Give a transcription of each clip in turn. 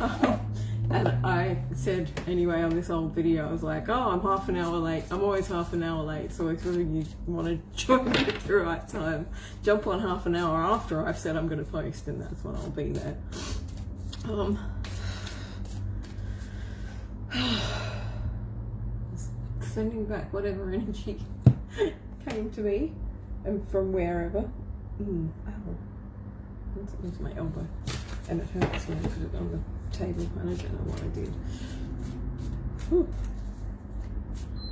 And I said anyway on this old video, I was like, oh, I'm half an hour late. I'm always half an hour late, so if you want to join me at the right time, jump on half an hour after I've said I'm going to post, and that's when I'll be there. Sending back whatever energy came to me and from wherever. Ow. It was my elbow, and it hurts when I put it on the table, and I don't know what I did. Whew.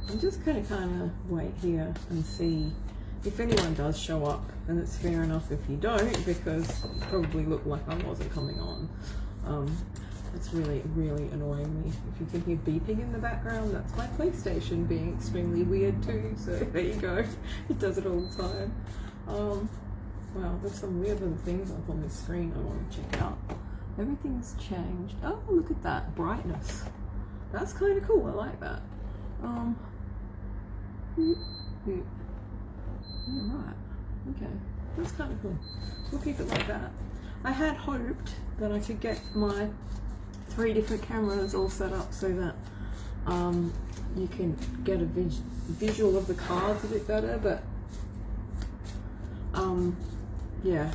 I'm just gonna kind of wait here and see if anyone does show up, and it's fair enough if you don't, because it probably looked like I wasn't coming on. It's really annoying me. If you can hear beeping in the background, that's my PlayStation being extremely weird too, so there you go. It does it all the time. Wow, there's some weird little things up on the screen I want to check out. Everything's changed. Oh, look at that brightness. That's kind of cool. I like that. Yeah, right. Okay, that's kind of cool. We'll keep it like that. I had hoped that I could get my 3 different cameras all set up so that you can get a visual of the cards a bit better, but yeah,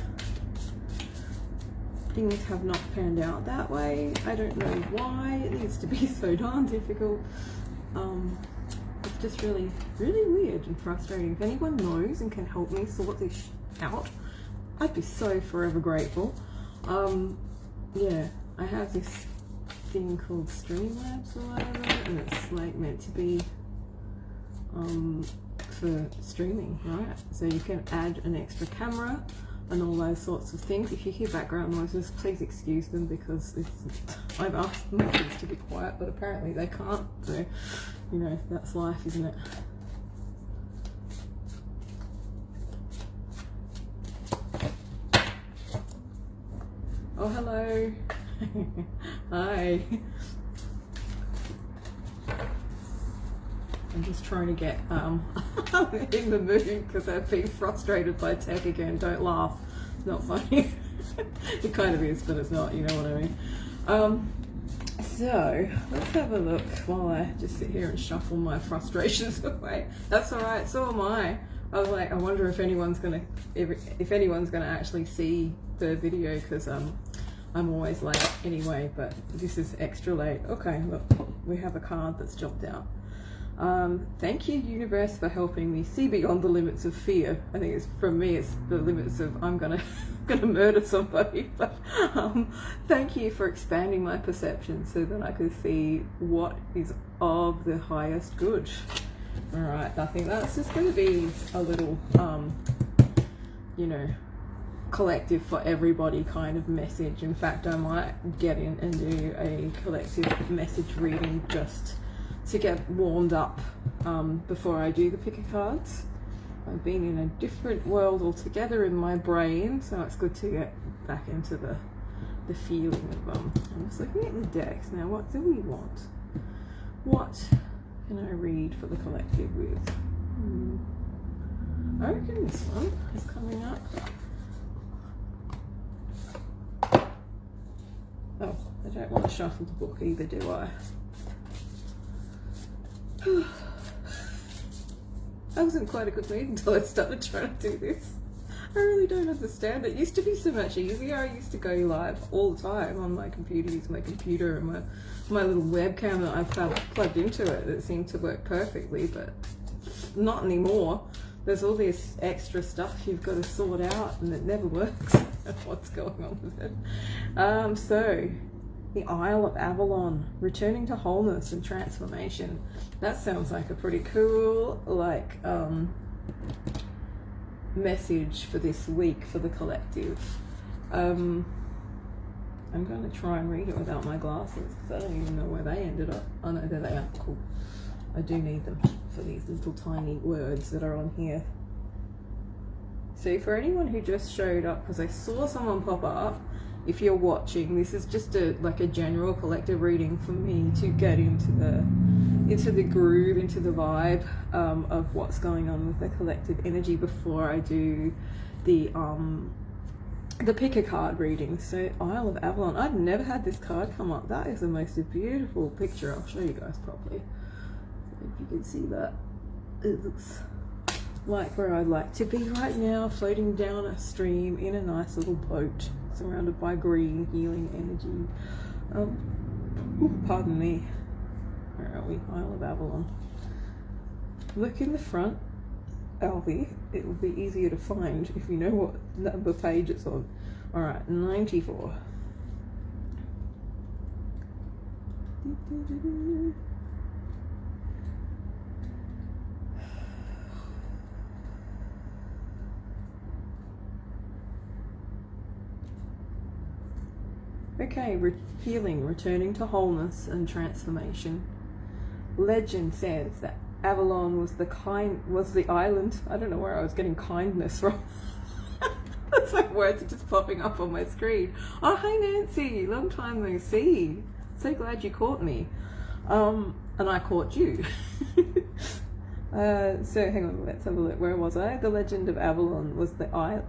things have not panned out that way. I don't know why it needs to be so darn difficult. It's just really weird and frustrating. If anyone knows and can help me sort this out, I'd be so forever grateful. Yeah, I have this thing called Streamlabs or whatever, and it's like meant to be for streaming, right? So you can add an extra camera and all those sorts of things. If you hear background noises, please excuse them, because I've asked my kids to be quiet, but apparently they can't, so you know, that's life, isn't it? Oh, hello. Hi. I'm just trying to get in the mood because I've been frustrated by tech again. Don't laugh. It's not funny. It kind of is, but it's not, you know what I mean. So let's have a look while I just sit here and shuffle my frustrations away. That's all right. So am I. I was like, I wonder if anyone's gonna actually see the video, because I'm always late anyway, but this is extra late. Okay, look, we have a card that's jumped out. Thank you, universe, for helping me see beyond the limits of fear. I think it's, from me, it's the limits of I'm gonna murder somebody. But thank you for expanding my perception so that I could see what is of the highest good. All right, I think that's just going to be a little, you know, collective for everybody kind of message. In fact, I might get in and do a collective message reading just to get warmed up before I do the pick of cards. I've been in a different world altogether in my brain, so it's good to get back into the feeling of I'm just looking at the decks now. What do we want? What can I read for the collective with? I reckon this one is coming up. Oh, I don't want to shuffle the book either, do I? I was in quite a good mood until I started trying to do this. I really don't understand. It used to be so much easier. I used to go live all the time on my computer, use my computer and my little webcam that I've plugged into it that seemed to work perfectly, but not anymore. There's all this extra stuff you've got to sort out and it never works. What's going on with it? So, the Isle of Avalon, returning to wholeness and transformation. That sounds like a pretty cool, like, message for this week for the collective. I'm going to try and read it without my glasses because I don't even know where they ended up. Oh no, there they are. Cool. I do need them for these little tiny words that are on here. So for anyone who just showed up, because I saw someone pop up, if you're watching, this is just a general collective reading for me to get into the groove, into the vibe of what's going on with the collective energy before I do the the pick a card reading. So Isle of Avalon. I've never had this card come up. That is the most beautiful picture. I'll show you guys properly. If you can see that. It looks like where I'd like to be right now, floating down a stream in a nice little boat, surrounded by green healing energy. Pardon me. Where are we? Isle of Avalon. Look in the front, Alfie. It will be easier to find if you know what number page it's on. Alright, 94. Okay, healing, returning to wholeness and transformation. Legend says that Avalon was the island. I don't know where I was getting kindness from. It's like words are just popping up on my screen. Oh, hey Nancy, long time no see. So glad you caught me. And I caught you. So hang on, let's have a look. Where was I? The legend of Avalon was the island.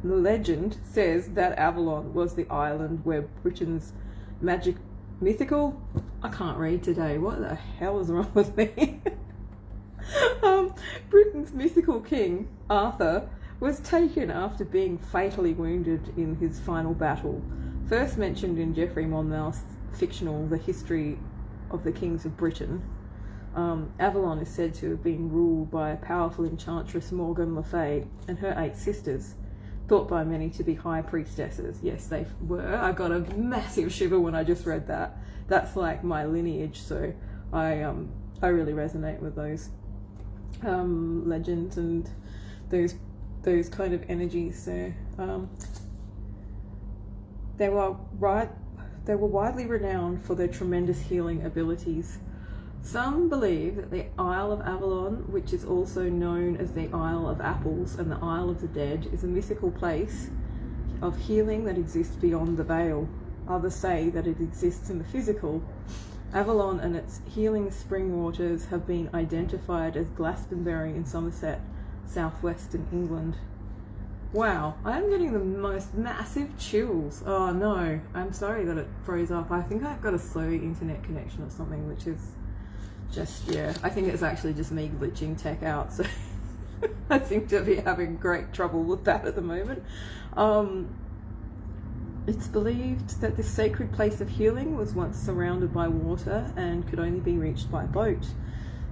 The legend says that Avalon was the island where Britain's mythical. I can't read today. What the hell is wrong with me? Britain's mythical king, Arthur, was taken after being fatally wounded in his final battle. First mentioned in Geoffrey Monmouth's fictional The History of the Kings of Britain, Avalon is said to have been ruled by a powerful enchantress, Morgan Le Fay, and her 8 sisters, thought by many to be high priestesses. Yes, they were. I got a massive shiver when I just read that. That's like my lineage, so I really resonate with those legends and those kind of energies. So they were widely renowned for their tremendous healing abilities. Some believe that the Isle of Avalon, which is also known as the Isle of Apples and the Isle of the Dead, is a mythical place of healing that exists beyond the veil. Others say that it exists in the physical. Avalon and its healing spring waters have been identified as Glastonbury in Somerset, southwestern England. Wow, I am getting the most massive chills. Oh no, I'm sorry that it froze up. I think I've got a slow internet connection or something, which is just, yeah, I think it's actually just me glitching tech out, so I seem to be having great trouble with that at the moment. It's believed that this sacred place of healing was once surrounded by water and could only be reached by boat.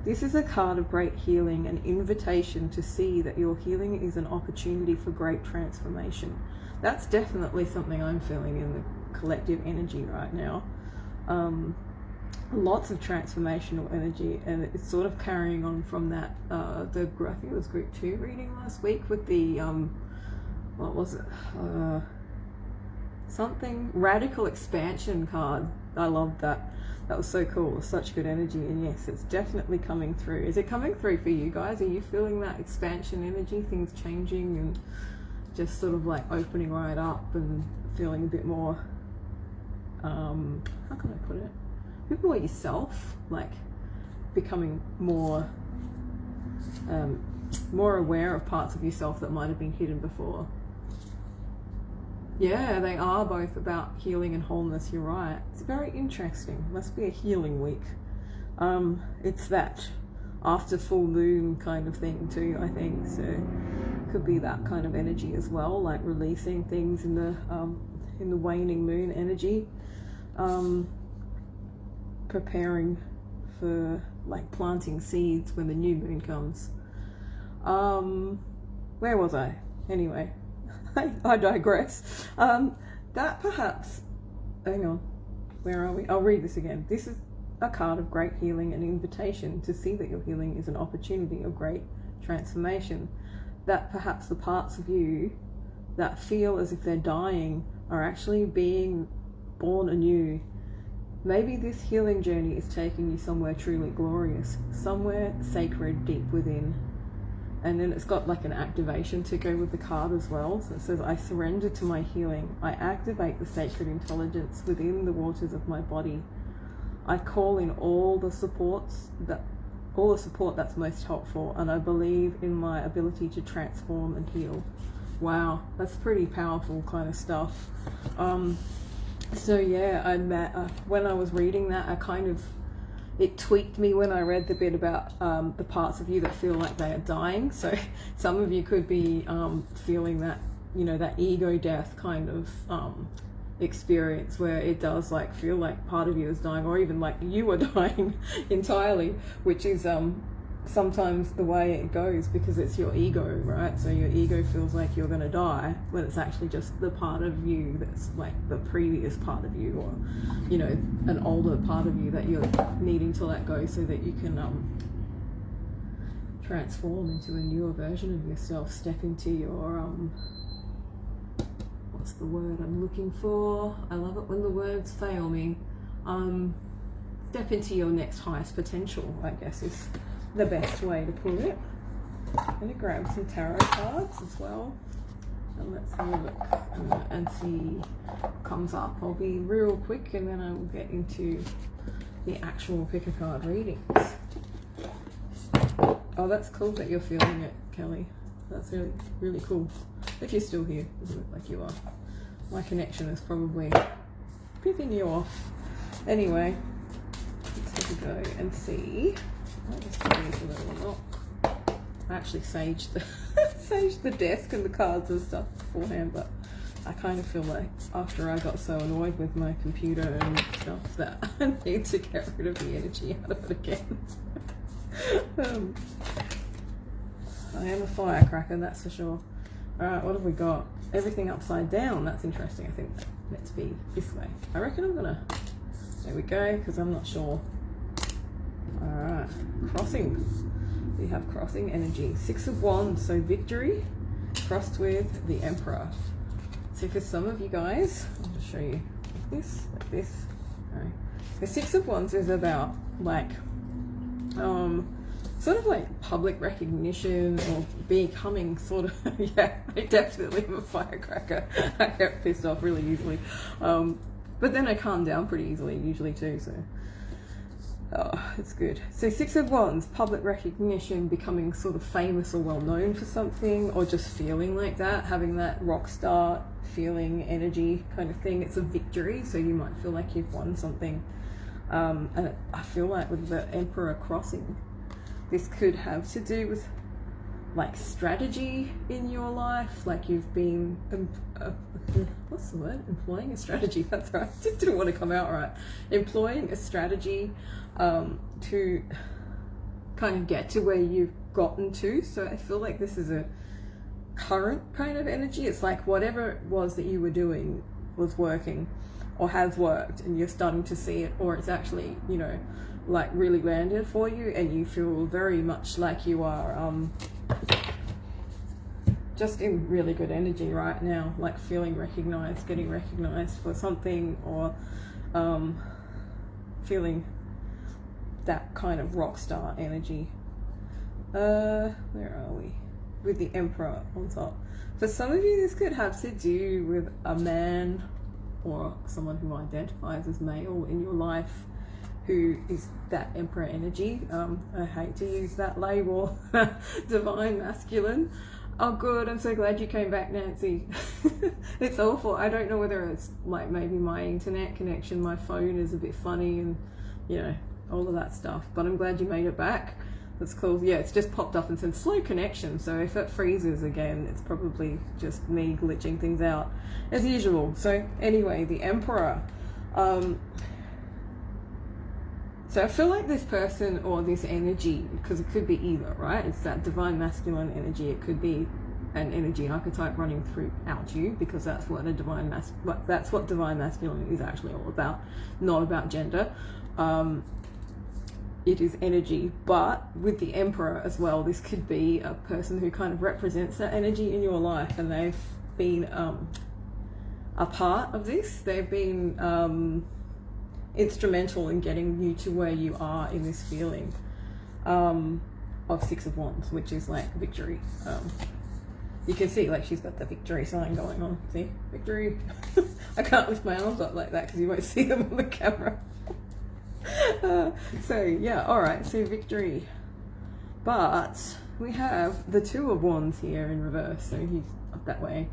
This is a card of great healing, an invitation to see that your healing is an opportunity for great transformation. That's definitely something I'm feeling in the collective energy right now. Lots of transformational energy, and it's sort of carrying on from that I think it was group 2 reading last week with the what was it, something radical expansion card. I loved that. That was so cool. Such good energy, and yes, it's definitely coming through. Is it coming through for you guys? Are you feeling that expansion energy, things changing and just sort of like opening right up and feeling a bit more how can I put it, a bit more yourself, like becoming more more aware of parts of yourself that might have been hidden before? Yeah, they are both about healing and wholeness, you're right. It's very interesting. Must be a healing week. It's that after full moon kind of thing too, I think. So could be that kind of energy as well, like releasing things in the waning moon energy. Preparing for like planting seeds when the new moon comes. Where was I? Anyway, I digress. That perhaps, hang on, where are we? I'll read this again. This is a card of great healing, an invitation to see that your healing is an opportunity of great transformation. That perhaps the parts of you that feel as if they're dying are actually being born anew. Maybe this healing journey is taking you somewhere truly glorious, somewhere sacred deep within. And then it's got like an activation to go with the card as well. So it says, I surrender to my healing. I activate the sacred intelligence within the waters of my body. I call in all the support that's most helpful, and I believe in my ability to transform and heal. wow, that's pretty powerful kind of stuff. So yeah, when I was reading that, it tweaked me when I read the bit about the parts of you that feel like they are dying. So some of you could be feeling that, you know, that ego death kind of experience, where it does like feel like part of you is dying, or even like you are dying entirely, which is sometimes the way it goes, because it's your ego, right? So your ego feels like you're gonna die when it's actually just the part of you that's like the previous part of you, or, you know, an older part of you that you're needing to let go so that you can transform into a newer version of yourself, step into your what's the word I'm looking for? I love it when the words fail me. Step into your next highest potential, I guess, is the best way to put it. I'm going to grab some tarot cards as well, and let's have a look and see what comes up. I'll be real quick and then I will get into the actual pick a card readings. Oh, that's cool that you're feeling it, Kelly. That's really, really cool. If you're still here, doesn't look like you are. My connection is probably pissing you off. Anyway, let's have a go and see. I'll just give these a little knock. I actually saged the desk and the cards and stuff beforehand, but I kind of feel like after I got so annoyed with my computer and stuff that I need to get rid of the energy out of it again. I am a firecracker, that's for sure. Alright, what have we got? Everything upside down. That's interesting. I think that meant to be this way. I reckon I'm gonna... There we go, because I'm not sure. Alright, crossing. We have crossing energy. 6 of Wands, so victory crossed with the Emperor. So for some of you guys, I'll just show you like this. Okay. The 6 of Wands is about like sort of like public recognition or becoming sort of, yeah, I definitely am a firecracker. I get pissed off really easily. But then I calm down pretty easily usually too, so. Oh, it's good. So 6 of Wands, public recognition, becoming sort of famous or well known for something, or just feeling like that, having that rock star feeling energy kind of thing. It's a victory, so you might feel like you've won something. And I feel like with the Emperor crossing, this could have to do with like strategy in your life, like you've been, what's the word? Employing a strategy, that's right. Just didn't want to come out right. Employing a strategy to kind of get to where you've gotten to. So I feel like this is a current kind of energy. It's like whatever it was that you were doing was working or has worked, and you're starting to see it, or it's actually, you know, like really landed for you, and you feel very much like you are just in really good energy right now, like feeling recognized, getting recognized for something, or feeling that kind of rock star energy. Where are we? With the Emperor on top. For some of you, this could have to do with a man or someone who identifies as male in your life, who is that Emperor energy. I hate to use that label, divine masculine. Oh good, I'm so glad you came back, Nancy. It's awful. I don't know whether it's like maybe my internet connection, my phone is a bit funny, and you know, all of that stuff, but I'm glad you made it back. That's cool. Yeah, it's just popped up and said slow connection, so if it freezes again, it's probably just me glitching things out as usual. So anyway, the Emperor. So I feel like this person or this energy, because it could be either, right? It's that divine masculine energy. It could be an energy archetype running throughout you, because that's what a divine that's what divine masculine is actually all about, not about gender. It is energy, but with the Emperor as well, this could be a person who kind of represents that energy in your life, and they've been a part of this. They've been instrumental in getting you to where you are in this feeling of 6 of Wands, which is like victory. You can see like she's got the victory sign going on. See, victory. I can't lift my arms up like that because you won't see them on the camera. So yeah, all right, so victory. But we have the 2 of Wands here in reverse, so up that way.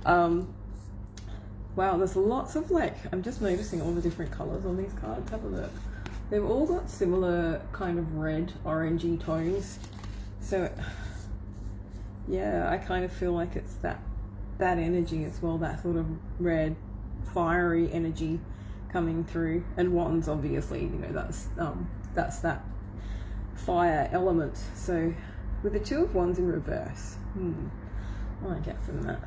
Wow, there's lots of like, I'm just noticing all the different colors on these cards. Have a look. They've all got similar kind of red, orangey tones. So yeah, I kind of feel like it's that energy as well, that sort of red, fiery energy coming through. And wands, obviously, you know, that's that fire element. So with the Two of Wands in reverse, what do I get from that?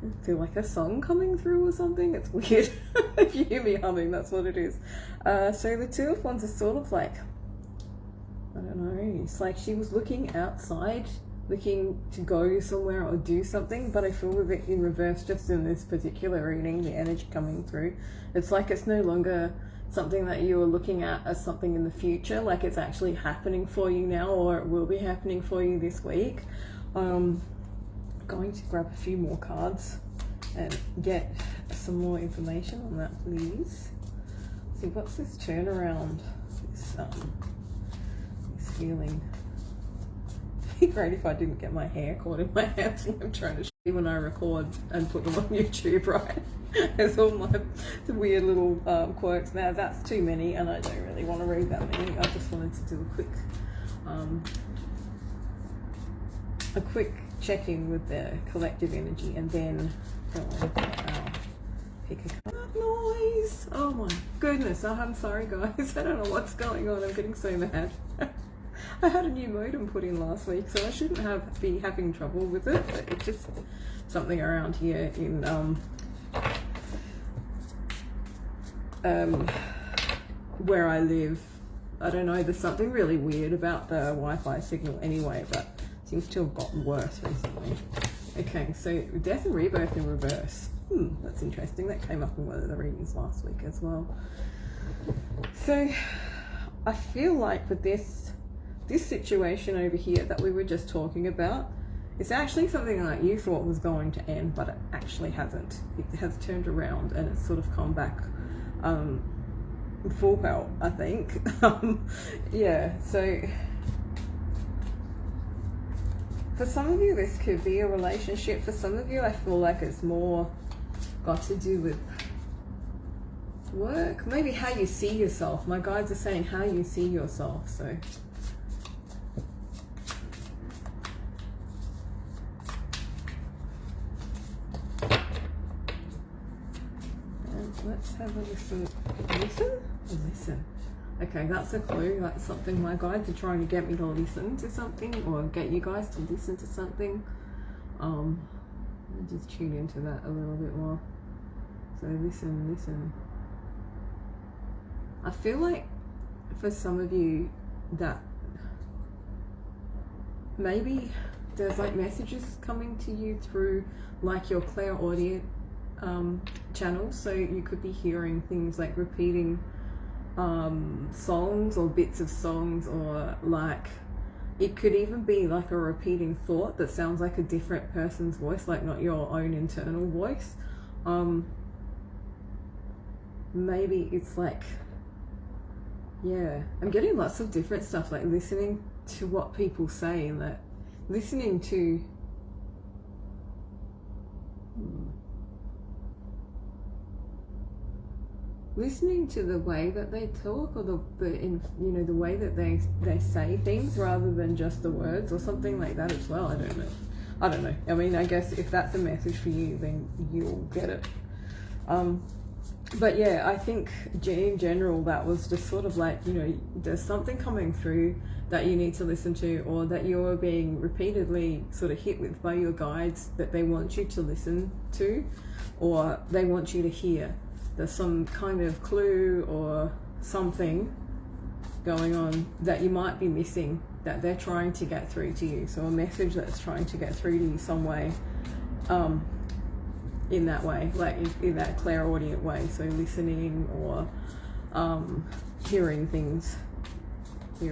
I feel like a song coming through or something. It's weird. If you hear me humming, that's what it is. So the Two of Wands is sort of like, I don't know, it's like she was looking outside, looking to go somewhere or do something, but I feel with it in reverse, just in this particular reading, the energy coming through, it's like it's no longer something that you are looking at as something in the future, like it's actually happening for you now, or it will be happening for you this week. Going to grab a few more cards and get some more information on that, please. See, what's this turnaround? This feeling. It'd be great if I didn't get my hair caught in my hands when I'm trying to show you when I record and put them on YouTube, right? There's all my weird little quirks. Now that's too many, and I don't really want to read that many. I just wanted to do a quick check-in with the collective energy, and then go on pick a card. Noise! Oh my goodness! Oh, I'm sorry, guys. I don't know what's going on. I'm getting so mad. I had a new modem put in last week, so I shouldn't be having trouble with it. But it's just something around here in where I live. I don't know. There's something really weird about the Wi-Fi signal anyway, but seems to have gotten worse recently. Okay, so Death and Rebirth in reverse. That's interesting. That came up in one of the readings last week as well. So I feel like with this situation over here that we were just talking about, it's actually something that you thought was going to end, but it actually hasn't. It has turned around and it's sort of come back full pelt, I think. Yeah, so for some of you, this could be a relationship. For some of you, I feel like it's more got to do with work. Maybe how you see yourself. My guides are saying how you see yourself. So and let's have a listen. Listen. Okay, that's a clue. That's something my guides are trying to get me to listen to something, or get you guys to listen to something. I'll just tune into that a little bit more. So listen. I feel like for some of you that maybe there's like messages coming to you through like your clairaudient channels. So you could be hearing things like repeating songs or bits of songs, or like it could even be like a repeating thought that sounds like a different person's voice, like not your own internal voice. Maybe it's like, yeah, I'm getting lots of different stuff, like listening to what people say, and that listening to the way that they talk, or the way that they say things rather than just the words, or something like that as well. I don't know. I mean, I guess if that's a message for you, then you'll get it. But yeah, I think in general that was just sort of like, you know, there's something coming through that you need to listen to, or that you're being repeatedly sort of hit with by your guides that they want you to listen to, or they want you to hear. There's some kind of clue or something going on that you might be missing, that they're trying to get through to you. So a message that's trying to get through to you some way, in that way, like in that clairaudient way. So listening or hearing things. I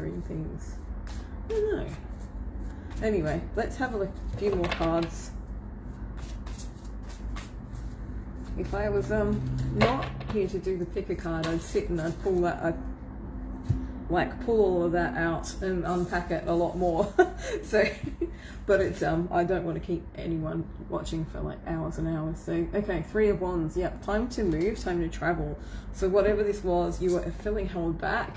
don't know. Anyway, let's have a few more cards. If I was not here to do the pick a card, I'd sit and I'd pull that. like pull all of that out and unpack it a lot more. So, but it's I don't want to keep anyone watching for like hours and hours. So okay, 3 of Wands. Yep, time to move, time to travel. So whatever this was, you were feeling held back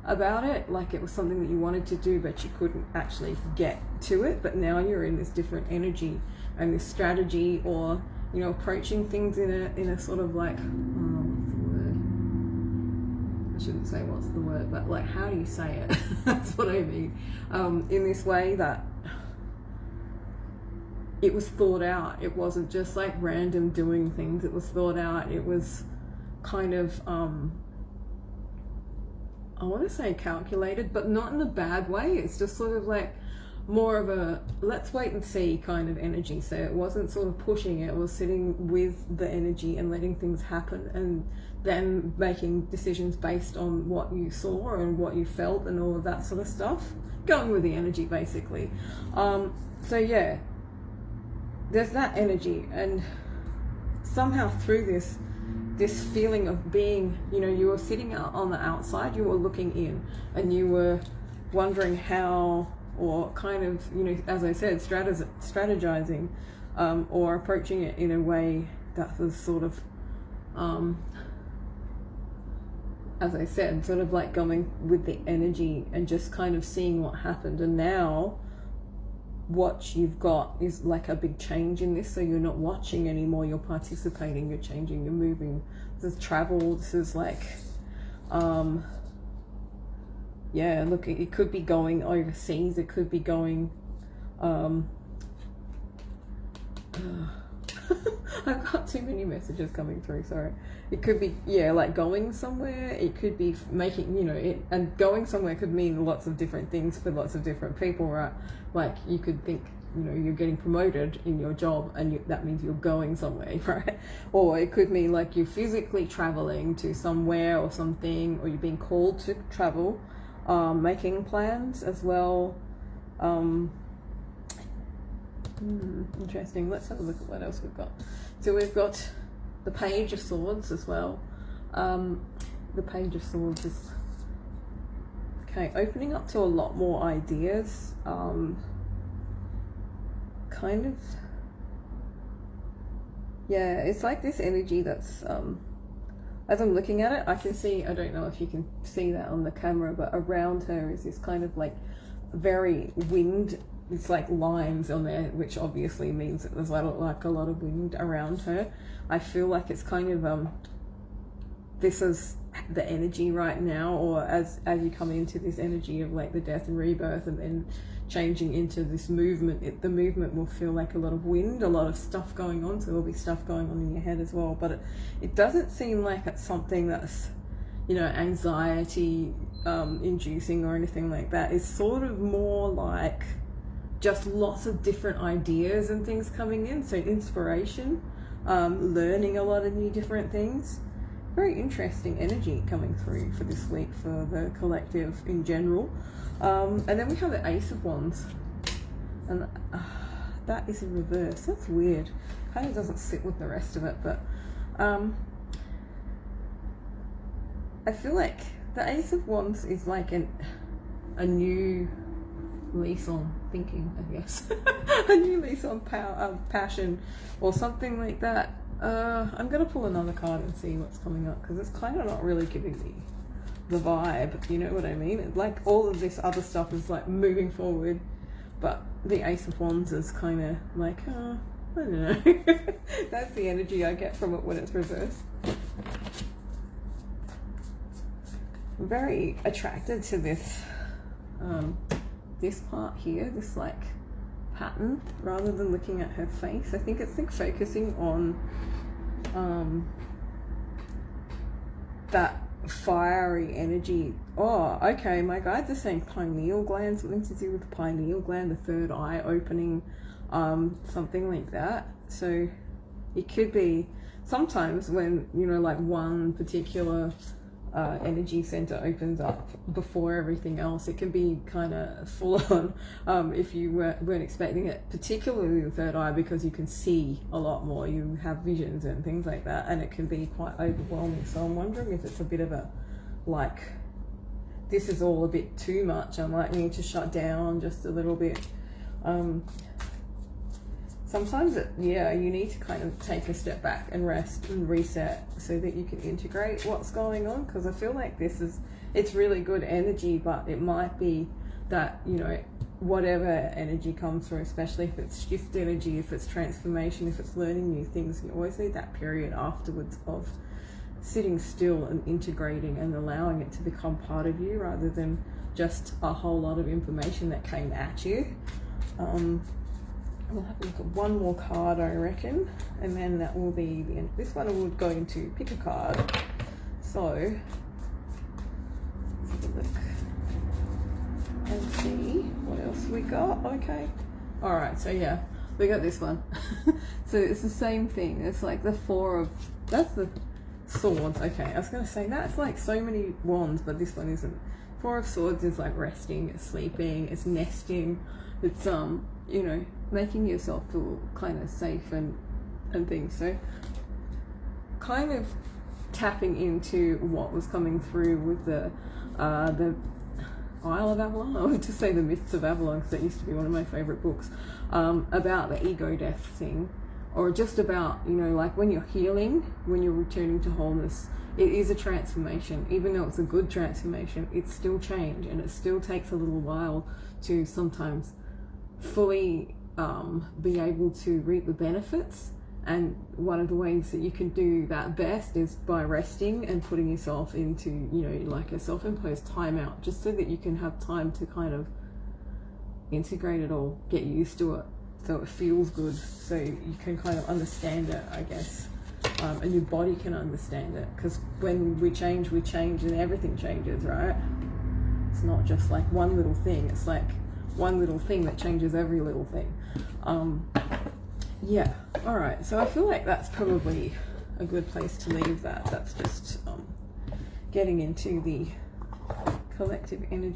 about it, like it was something that you wanted to do but you couldn't actually get to it. But now you're in this different energy and this strategy, or you know, approaching things in a sort of like, what's the word? I shouldn't say what's the word, but like, how do you say it? That's what I mean. In this way that it was thought out. It wasn't just like random doing things. It was thought out. It was kind of, I want to say calculated, but not in a bad way. It's just sort of like more of a let's wait and see kind of energy. So it wasn't sort of pushing it was sitting with the energy and letting things happen, and then making decisions based on what you saw and what you felt and all of that sort of stuff, going with the energy basically. So yeah, there's that energy, and somehow through this feeling of being, you know, you were sitting out on the outside, you were looking in, and you were wondering how, or kind of, you know, as I said, strategizing, or approaching it in a way that was sort of, as I said, sort of like going with the energy and just kind of seeing what happened. And now what you've got is like a big change in this. So you're not watching anymore, you're participating, you're changing, you're moving. This is travel, this is like, yeah, look, it could be going overseas, it could be going, I've got too many messages coming through, sorry. It could be, yeah, like going somewhere, it could be making, you know, it, and going somewhere could mean lots of different things for lots of different people, right? Like you could think, you know, you're getting promoted in your job and that means you're going somewhere, right? Or it could mean like you're physically traveling to somewhere or something, or you're being called to travel, making plans as well. Interesting. Let's have a look at what else we've got. So we've got the Page of Swords as well. The Page of Swords is okay, opening up to a lot more ideas. Kind of, yeah, it's like this energy that's as I'm looking at it, I can see, I don't know if you can see that on the camera, but around her is this kind of like very wind. It's like lines on there, which obviously means that there's like a lot of wind around her. I feel like it's kind of this is the energy right now, or as you come into this energy of like the death and rebirth, and then changing into this movement, the movement will feel like a lot of wind, a lot of stuff going on. So there'll be stuff going on in your head as well, but it doesn't seem like it's something that's, you know, anxiety inducing or anything like that. It's sort of more like just lots of different ideas and things coming in. So inspiration, learning a lot of new different things. Very interesting energy coming through for this week for the collective in general. And then we have the Ace of Wands, and that is in reverse. That's weird. Kind of doesn't sit with the rest of it, but I feel like the Ace of Wands is like a new lease on thinking, I guess. A new lease on passion or something like that. I'm gonna pull another card and see what's coming up, because it's kind of not really giving me the vibe, you know what I mean? Like all of this other stuff is like moving forward, but the Ace of Wands is kind of like, I don't know. That's the energy I get from it when it's reversed. I'm very attracted to this this part here, this like pattern, rather than looking at her face. I think it's like focusing on that fiery energy. Oh, okay, my guides are saying pineal gland, something to do with the pineal gland, the third eye opening, something like that. So it could be sometimes when, you know, like one particular energy center opens up before everything else, it can be kind of full on if you weren't expecting it, particularly the third eye, because you can see a lot more, you have visions and things like that, and it can be quite overwhelming. So I'm wondering if it's a bit of a like this is all a bit too much. I might need to shut down just a little bit. Sometimes you need to kind of take a step back and rest and reset so that you can integrate what's going on, because I feel like it's really good energy, but it might be that, you know, whatever energy comes through, especially if it's shift energy, if it's transformation, if it's learning new things, you always need that period afterwards of sitting still and integrating and allowing it to become part of you, rather than just a whole lot of information that came at you. We'll have a look at one more card, I reckon, and then that will be the end of this one, and we're going to pick a card. So let's have a look and see what else we got. Okay, all right, so yeah, we got this one. So it's the same thing. It's like the that's the Swords. Okay, I was going to say that's like so many wands, but this one isn't. Four of Swords is like resting, it's sleeping, it's nesting, it's you know, making yourself feel kind of safe and things. So kind of tapping into what was coming through with the Isle of Avalon. I would just say the Myths of Avalon, because that used to be one of my favorite books, about the ego death thing, or just about, you know, like when you're healing, when you're returning to wholeness, it is a transformation. Even though it's a good transformation, it's still change, and it still takes a little while to sometimes fully be able to reap the benefits. And one of the ways that you can do that best is by resting and putting yourself into, you know, like a self-imposed timeout, just so that you can have time to kind of integrate it all, get used to it, so it feels good, so you can kind of understand it, I guess, and your body can understand it, because when we change, and everything changes, right? It's not just like one little thing, it's like one little thing that changes every little thing. Yeah, all right, so I feel like that's probably a good place to leave that. That's just getting into the collective energy.